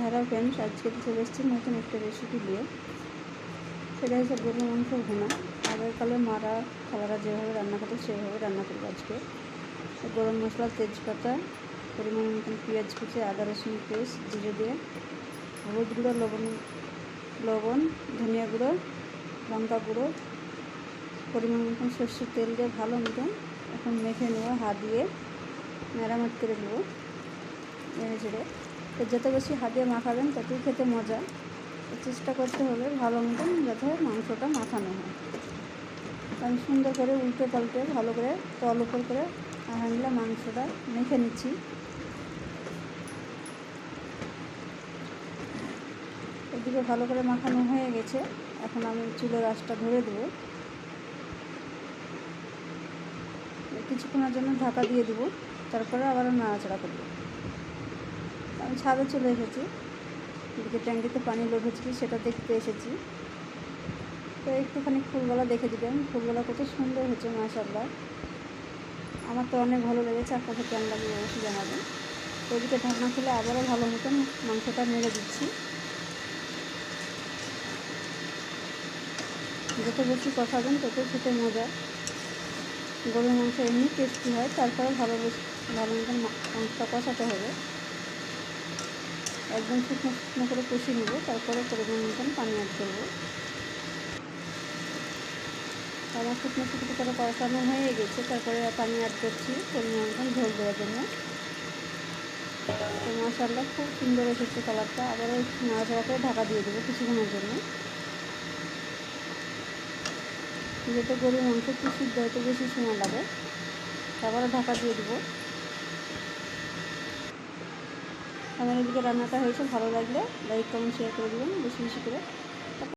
Hello friends, আজকে চলে এসেছি নতুন একটা রেসিপি নিয়ে। সেটা হচ্ছে গরুর মাংস ভুনা। আগেরকালে মারা খালারা যেভাবে রান্না করতো সেভাবে রান্না করবো আজকে। গরম মশলা, তেজপাতা, পরিমাণ মতন পেঁয়াজ কুচি, আদা রসুন পেস্ট, জিরে দিয়ে, হলুদ গুঁড়ো, লবণ, ধনিয়া গুঁড়ো, লঙ্কা গুঁড়ো, পরিমাণ মতন সর্ষের তেল দিয়ে ভালো মতন এখন মেখে নেবো। হাত দিয়ে মেরামত করে নেবো নেড়ে ছেড়ে। তো যত বেশি হাত দিয়ে মাখাবেন ততই খেতে মজা। চেষ্টা করতে হবে ভালো মতন যাতে মাংসটা মাখানো হয়। আমি সুন্দর করে উল্টে পাল্টে ভালো করে তল উপর করে হ্যান্ডলে মাংসটা মেখে নিচ্ছি। এদিকে ভালো করে মাখানো হয়ে গেছে। এখন আমি চুলের আঁচটা ধরে দেবো। কিছুক্ষণের জন্য ঢাকা দিয়ে দেবো, তারপরে আবার নাড়াচাড়া করবো। আমি ছাদে চলে এসেছি, এদিকে ট্যাঙ্কিতে পানি লোড হচ্ছিল সেটা দেখতে এসেছি। তো একটুখানি ফুলগুলো দেখে দিবেন, ফুলগুলো কত সুন্দর হচ্ছে মাশাআল্লাহ। আমার তো অনেক ভালো লেগেছে, আপনাকে কেমন লাগে অবশ্যই জানাবেন। তো এদিকে ঢাকনা খুলে আবারও ভালো মতন মাংসটা নেড়ে দিচ্ছি। যত বেশি কষাবেন তত খেতে মজা। গরুর মাংস এমনি টেস্টি হয়, তারপরে ভালো মতন মাংসটা কষাতে হবে। একদম শুকনো শুকনো করে কষিয়ে নেব, তারপরে পরিমাণ মতন পানি অ্যাড করবো। আমার শুকনো শুকনো করে কষানো হয়ে গেছে, তারপরে পানি অ্যাড করছি পরিমাণ মতন ঝোল দেওয়ার জন্য। তো মাশাআল্লাহ খুব সুন্দর এসেছে কালারটা। আবারও একটু নাড়াচাড়া করে ঢাকা দিয়ে দেবো কিছুক্ষণের জন্য। যেহেতু গরুর মাংস একটু সিদ্ধ হতে বেশি সময় লাগে, আবারও ঢাকা দিয়ে দেবো। আমার এদিকে রান্নাটা হয়েছে। ভালো লাগলে লাইক কমেন্ট শেয়ার করে দেবেন বেশি বেশি করে।